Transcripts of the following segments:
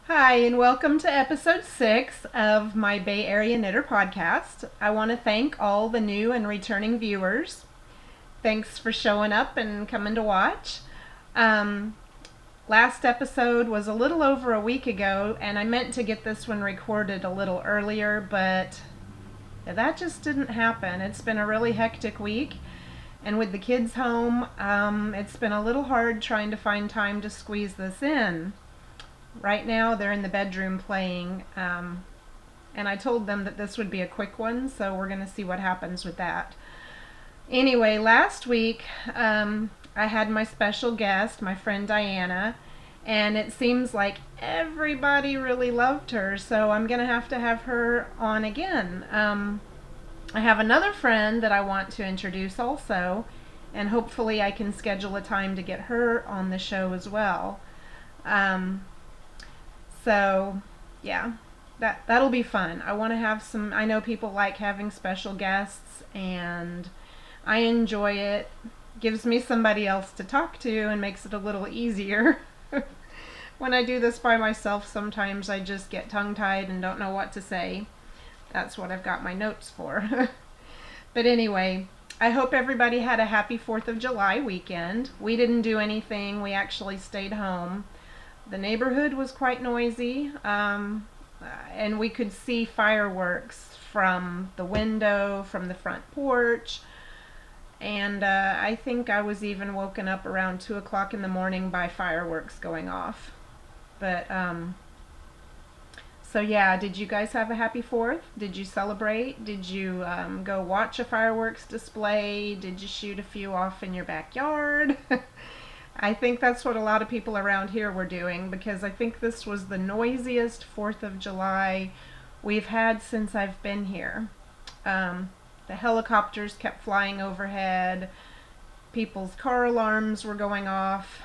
Hi, and welcome to episode 6 of my Bay Area Knitter podcast. I want to thank all the new and returning viewers. Thanks for showing up and coming to watch. Um, Last episode was a little over a week ago, and I meant to get this one recorded a little earlier, but that just didn't happen. It's been a really hectic week, and with the kids home, it's been a little hard trying to find time to squeeze this in. Right now, they're in the bedroom playing, and I told them that this would be a quick one, so we're going to see what happens with that. Anyway, last week, I had my special guest, my friend Diana, and it seems like everybody really loved her, so I'm going to have her on again. I have another friend that I want to introduce also, and hopefully I can schedule a time to get her on the show as well. So, yeah, that'll be fun. I want to have some. I know people like having special guests, and I enjoy it. Gives me somebody else to talk to and makes it a little easier. When I do this by myself, sometimes I just get tongue-tied and don't know what to say. That's what I've got my notes for. But anyway, I hope everybody had a happy 4th of July weekend. We didn't do anything. We actually stayed home. The neighborhood was quite noisy, and we could see fireworks from the window, from the front porch, and I think I was even woken up around 2 o'clock in the morning by fireworks going off. But, so yeah, did you guys have a happy 4th? Did you celebrate? Did you go watch a fireworks display? Did you shoot a few off in your backyard? I think that's what a lot of people around here were doing, because I think this was the noisiest 4th of July we've had since I've been here. The helicopters kept flying overhead. People's car alarms were going off.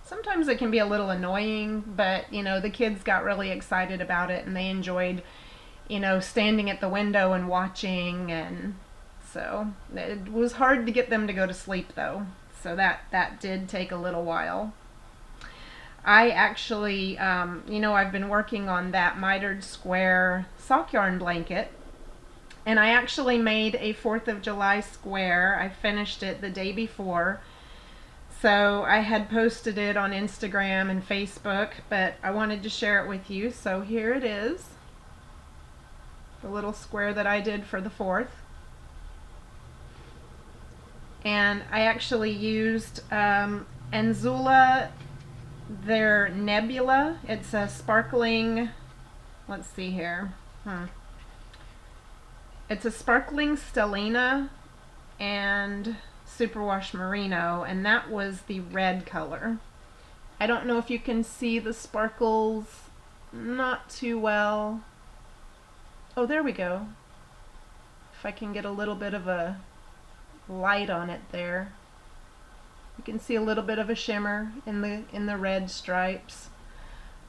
Sometimes it can be a little annoying, but, the kids got really excited about it, and they enjoyed, standing at the window and watching, and so it was hard to get them to go to sleep, though. So that did take a little while. I actually, I've been working on that mitered square sock yarn blanket, and I actually made a 4th of July square. I finished it the day before. So I had posted it on Instagram and Facebook, but I wanted to share it with you. So here it is, the little square that I did for the 4th. And I actually used Anzula, their Nebula. It's a sparkling, let's see here. It's a sparkling Stellina and Superwash Merino, and that was the red color. I don't know if you can see the sparkles, not too well. Oh, there we go. If I can get a little bit of a light on it there. You can see a little bit of a shimmer in the red stripes.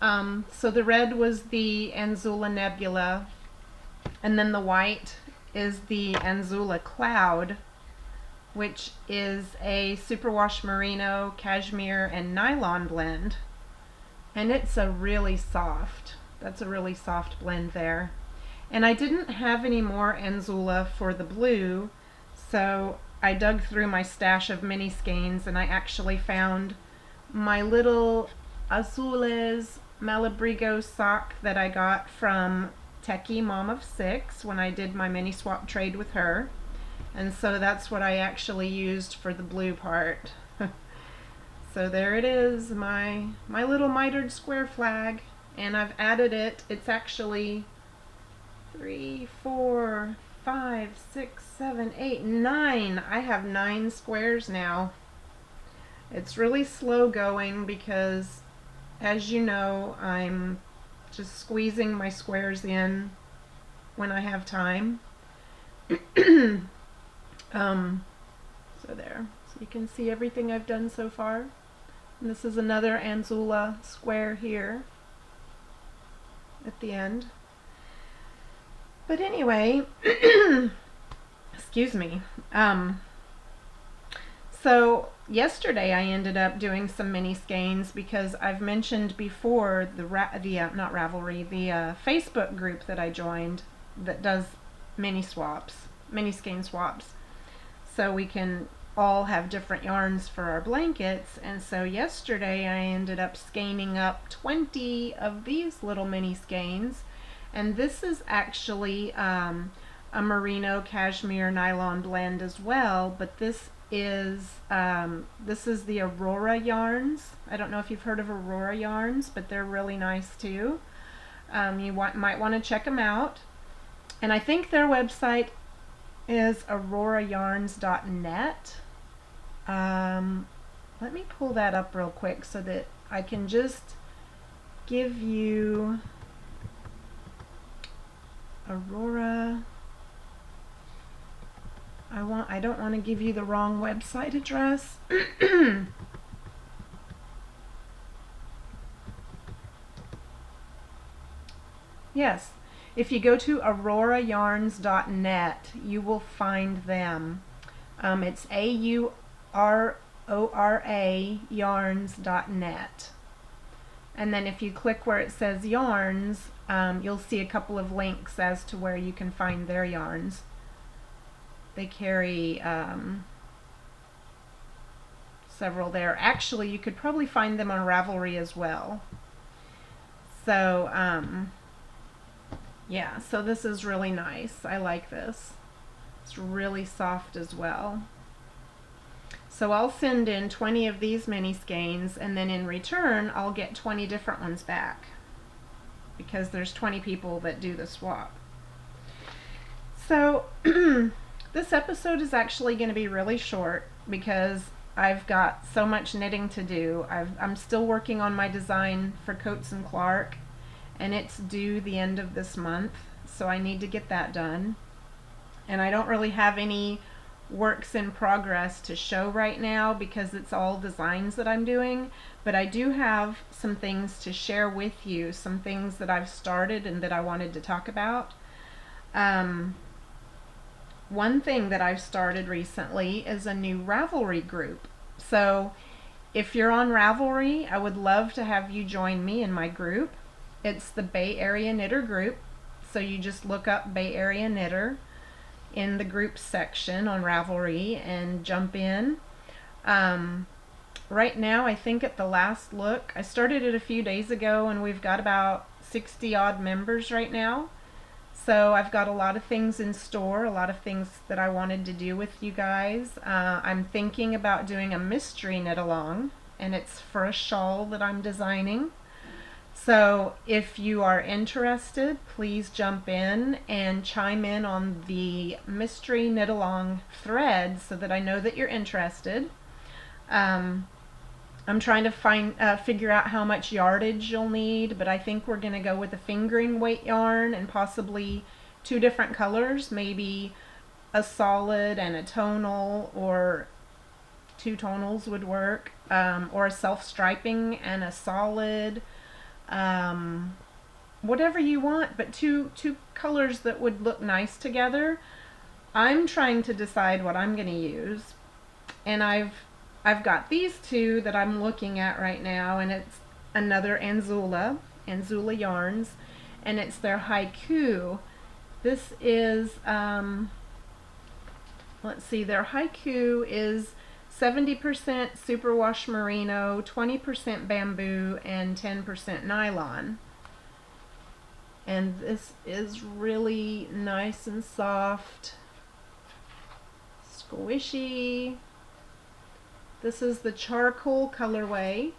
So the red was the Anzula Nebula, and then the white is the Anzula Cloud, which is a superwash merino, cashmere, and nylon blend. And it's a really soft, that's a really soft blend there. And I didn't have any more Anzula for the blue, so I dug through my stash of mini skeins, and I actually found my little Azules Malabrigo sock that I got from Techie Mom of 6 when I did my mini swap trade with her. And so that's what I actually used for the blue part. So there it is, my little mitered square flag, and I've added it. It's actually 3, 4, 5, 6, 7, 8, 9. I have 9 squares now. It's really slow going because, as you know, I'm just squeezing my squares in when I have time. So there. So you can see everything I've done so far. And this is another Anzula square here at the end. But anyway, excuse me. So yesterday I ended up doing some mini skeins because I've mentioned before not Ravelry, the Facebook group that I joined that does mini skein swaps. So we can all have different yarns for our blankets. And so yesterday I ended up skeining up 20 of these little mini skeins. And this is actually a merino cashmere nylon blend as well, but this is the Aurora yarns. I don't know if you've heard of Aurora yarns, but they're really nice too. You might want to check them out. And I think their website is aurorayarns.net. Let me pull that up real quick so that I can just give you Aurora. I don't want to give you the wrong website address. Yes, if you go to aurorayarns.net, you will find them. It's AURORA yarns.net. And then if you click where it says yarns, you'll see a couple of links as to where you can find their yarns. They carry several there. Actually, you could probably find them on Ravelry as well. So, yeah, so this is really nice. I like this. It's really soft as well. So I'll send in 20 of these mini skeins, and then in return I'll get 20 different ones back because there's 20 people that do the swap. So this episode is actually going to be really short because I've got so much knitting to do. I'm still working on my design for Coats and Clark, and it's due the end of this month, so I need to get that done. And I don't really have any works in progress to show right now because it's all designs that I'm doing, but I do have some things to share with you, some things that I've started and that I wanted to talk about. One thing that I've started recently is a new Ravelry group. So if you're on Ravelry, I would love to have you join me in my group. It's the Bay Area Knitter group. So you just look up Bay Area Knitter in the group section on Ravelry and jump in. Right now, I think at the last look, I started it a few days ago and we've got about 60 odd members right now. So I've got a lot of things in store, a lot of things that I wanted to do with you guys. I'm thinking about doing a mystery knit along, and it's for a shawl that I'm designing. So if you are interested, please jump in and chime in on the mystery knit along thread so that I know that you're interested. I'm trying to figure out how much yardage you'll need, but I think we're going to go with a fingering weight yarn and possibly 2 different colors, maybe a solid and a tonal, or 2 tonals would work, or a self-striping and a solid. Whatever you want, but two colors that would look nice together. I'm trying to decide what I'm going to use, and I've got these 2 that I'm looking at right now, and it's another Anzula yarns, and it's their haiku. This is let's see, their haiku is 70% superwash merino, 20% bamboo, and 10% nylon. And this is really nice and soft, squishy. This is the charcoal colorway.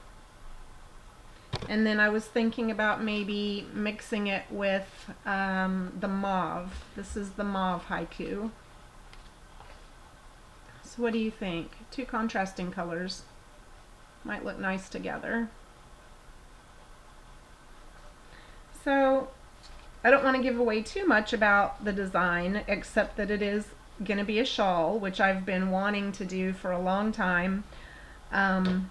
And then I was thinking about maybe mixing it with the mauve. This is the mauve haiku. So what do you think? 2 contrasting colors might look nice together. So I don't want to give away too much about the design, except that it is going to be a shawl, which I've been wanting to do for a long time. And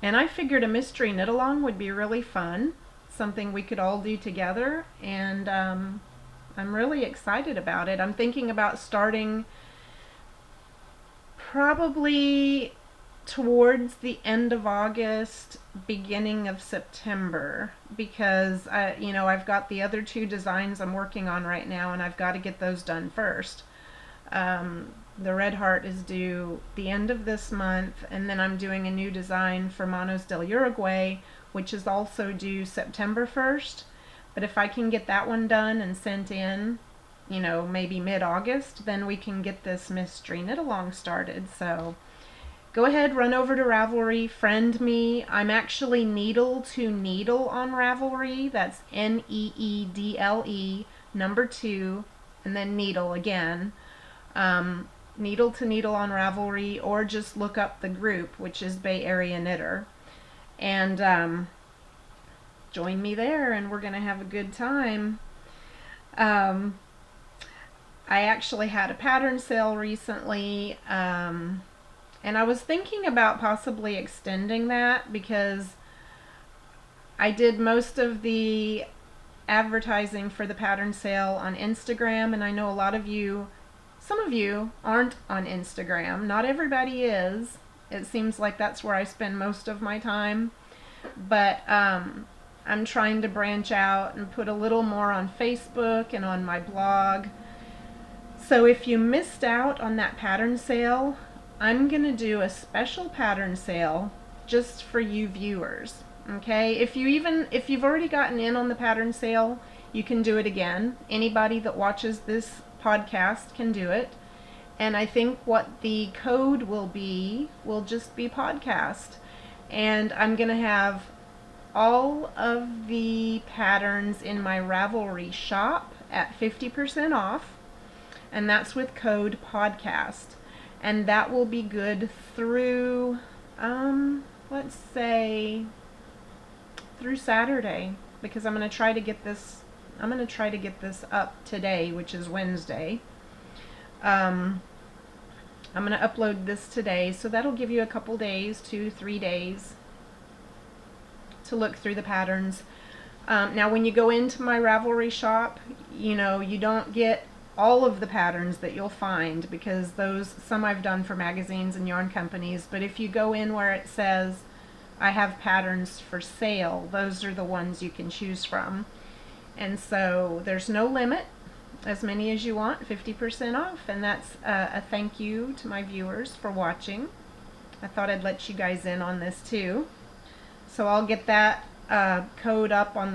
I figured a mystery knit along would be really fun, something we could all do together, and I'm really excited about it. I'm thinking about starting probably towards the end of August, beginning of September, because I've got the other two designs I'm working on right now, and I've got to get those done first. The Red Heart is due the end of this month, and then I'm doing a new design for Manos del Uruguay, which is also due September 1st. But if I can get that one done and sent in, maybe mid-August, then we can get this Mystery Knit Along started. So go ahead, run over to Ravelry, friend me. I'm actually Needle to Needle on Ravelry. That's NEEDLE, number 2, and then Needle again. Needle to Needle on Ravelry, or just look up the group, which is Bay Area Knitter, and join me there, and we're gonna have a good time. I actually had a pattern sale recently, and I was thinking about possibly extending that, because I did most of the advertising for the pattern sale on Instagram, and I know a lot of you, some of you aren't on Instagram. Not everybody is. It seems like that's where I spend most of my time. But I'm trying to branch out and put a little more on Facebook and on my blog. So if you missed out on that pattern sale, I'm going to do a special pattern sale just for you viewers. Okay? If you've already gotten in on the pattern sale, you can do it again. Anybody that watches this podcast can do it, and I think what the code will just be podcast, and I'm gonna have all of the patterns in my Ravelry shop at 50% off, and that's with code podcast, and that will be good through let's say through Saturday, because I'm gonna try to get this up today, which is Wednesday. I'm going to upload this today, so that'll give you a couple days, 2-3 days, to look through the patterns. Now, when you go into my Ravelry shop, you don't get all of the patterns that you'll find, because some I've done for magazines and yarn companies, but if you go in where it says I have patterns for sale, those are the ones you can choose from. And so there's no limit, as many as you want, 50% off, and that's a thank you to my viewers for watching. I thought I'd let you guys in on this too. So I'll get that code up on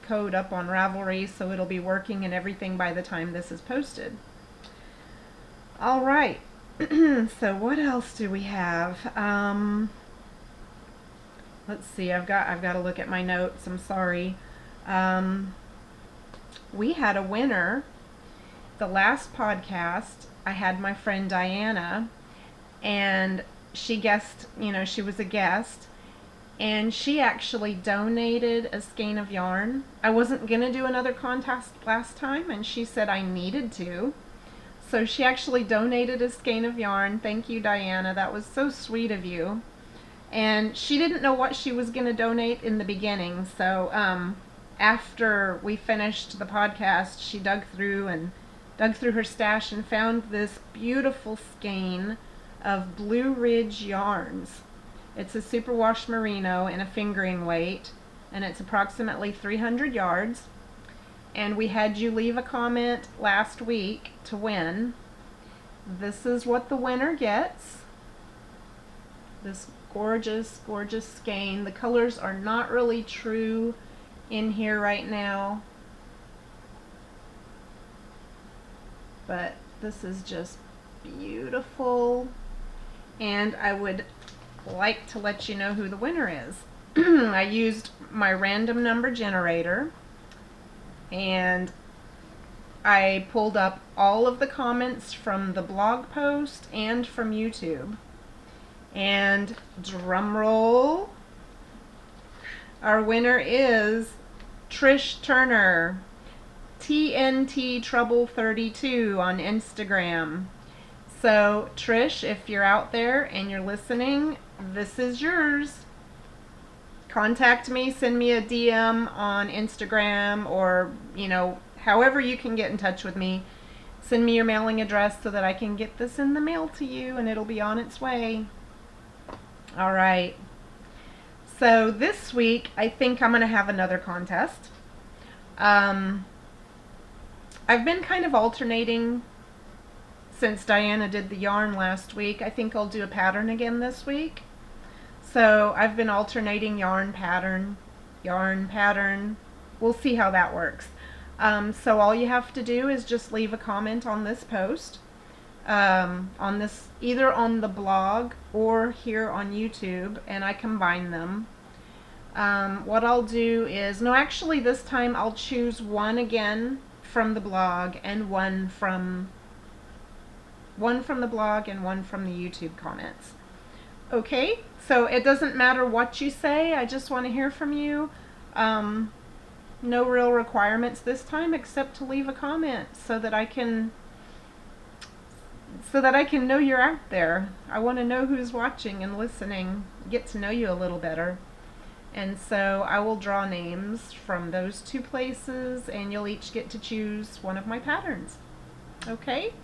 Ravelry, so it'll be working and everything by the time this is posted. All right. So what else do we have? Let's see. I've got to look at my notes. I'm sorry. We had a winner. The last podcast, I had my friend Diana, and she guessed, she was a guest, and she actually donated a skein of yarn. I wasn't going to do another contest last time, and she said I needed to. So she actually donated a skein of yarn. Thank you, Diana. That was so sweet of you. And she didn't know what she was going to donate in the beginning, so after we finished the podcast, she dug through her stash and found this beautiful skein of Blue Ridge yarns. It's a superwash merino in a fingering weight, and it's approximately 300 yards. And we had you leave a comment last week to win. This is what the winner gets. This gorgeous, gorgeous skein. The colors are not really true in here right now, but this is just beautiful, and I would like to let you know who the winner is. I used my random number generator, and I pulled up all of the comments from the blog post and from YouTube, and drum roll, our winner is Trish Turner, TNT Trouble 32 on Instagram. So Trish, if you're out there and you're listening, this is yours. Contact me, send me a DM on Instagram, or however you can get in touch with me. Send me your mailing address so that I can get this in the mail to you, and it'll be on its way. All right. So this week, I think I'm going to have another contest. Um, I've been kind of alternating since Diana did the yarn last week. I think I'll do a pattern again this week. So I've been alternating yarn, pattern, yarn, pattern. We'll see how that works. So all you have to do is just leave a comment on this post, on this, either on the blog or here on YouTube, and I combine them. What I'll do is, no, actually this time I'll choose one again from the blog and one from the blog and one from the YouTube comments. Okay, so it doesn't matter what you say, I just want to hear from you. No real requirements this time except to leave a comment so that I can know you're out there. I want to know who's watching and listening, get to know you a little better. And so I will draw names from those two places, and you'll each get to choose one of my patterns. Okay?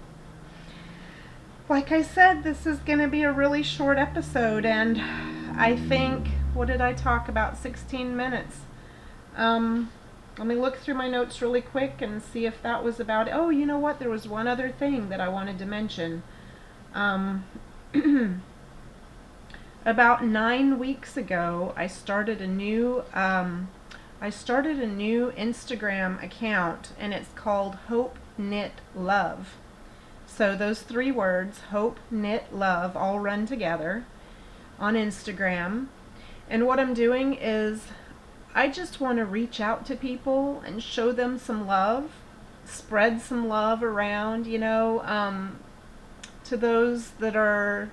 Like I said, this is going to be a really short episode, and I think, what did I talk about? 16 minutes. Let me look through my notes really quick and see if that was about it. Oh, you know what? There was one other thing that I wanted to mention. About 9 weeks ago, I started a new Instagram account, and it's called Hope Knit Love. So those 3 words, Hope Knit Love, all run together on Instagram. And what I'm doing is I just want to reach out to people and show them some love, spread some love around, to those that are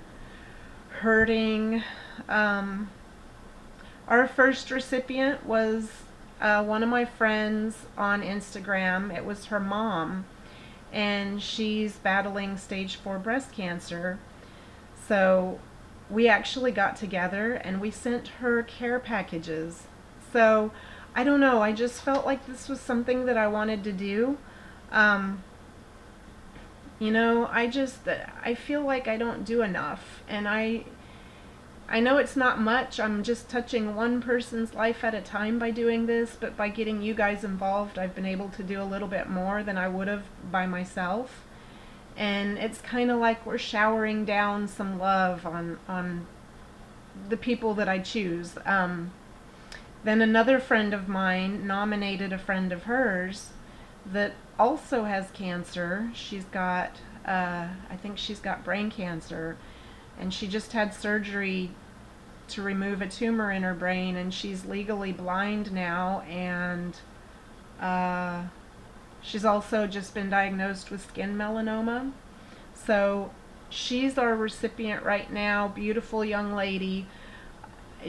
hurting. Our first recipient was one of my friends on Instagram. It was her mom, and she's battling stage 4 breast cancer. So we actually got together and we sent her care packages. So I don't know, I just felt like this was something that I wanted to do. I feel like I don't do enough, and I know it's not much. I'm just touching one person's life at a time by doing this, but by getting you guys involved, I've been able to do a little bit more than I would have by myself. And it's kind of like we're showering down some love on the people that I choose. Then another friend of mine nominated a friend of hers that also has cancer. She's got, I think she's got brain cancer, and she just had surgery to remove a tumor in her brain, and she's legally blind now, and she's also just been diagnosed with skin melanoma. So she's our recipient right now. Beautiful young lady.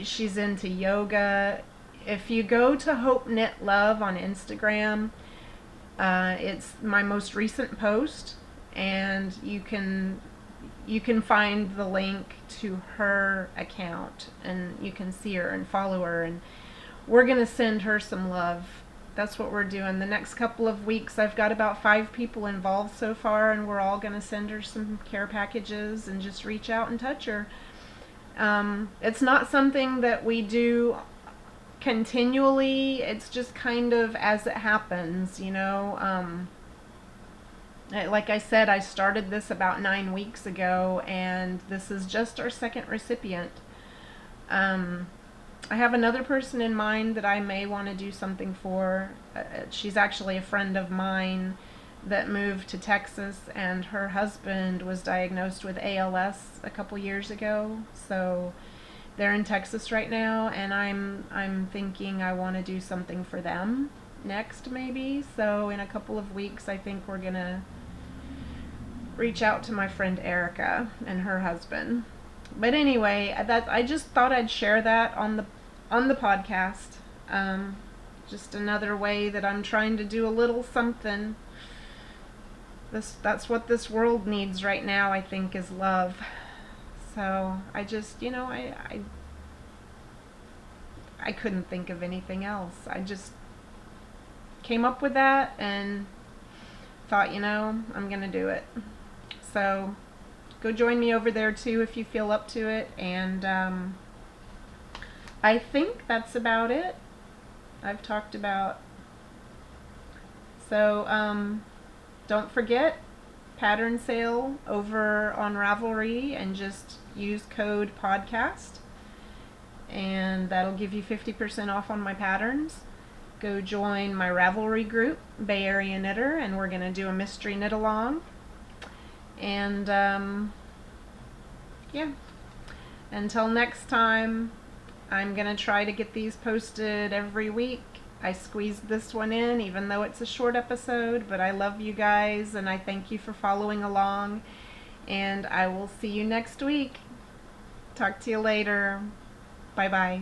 She's into yoga. If you go to Hope Knit Love on Instagram, it's my most recent post, and you can find the link to her account, and you can see her and follow her, and we're going to send her some love. That's what we're doing. The next couple of weeks, I've got about 5 people involved so far, and we're all going to send her some care packages and just reach out and touch her. It's not something that we do continually. It's just kind of as it happens, like I said, I started this about 9 weeks ago, and this is just our second recipient. I have another person in mind that I may want to do something for. She's actually a friend of mine that moved to Texas, and her husband was diagnosed with ALS a couple years ago. So they're in Texas right now, and I'm thinking I want to do something for them next, maybe. So in a couple of weeks, I think we're gonna reach out to my friend Erica and her husband. But anyway, I just thought I'd share that on the podcast. Just another way that I'm trying to do a little something. That's what this world needs right now, I think, is love. So I just, I couldn't think of anything else. I just came up with that and thought, I'm gonna do it. So go join me over there too if you feel up to it, and I think that's about it. I've talked about. So don't forget, pattern sale over on Ravelry, and just use code podcast, and that'll give you 50% off on my patterns. Go join my Ravelry group, Bay Area Knitter, and we're going to do a mystery knit along. And yeah, until next time, I'm going to try to get these posted every week. I squeezed this one in even though it's a short episode, but I love you guys and I thank you for following along, and I will see you next week. Talk to you later. Bye bye.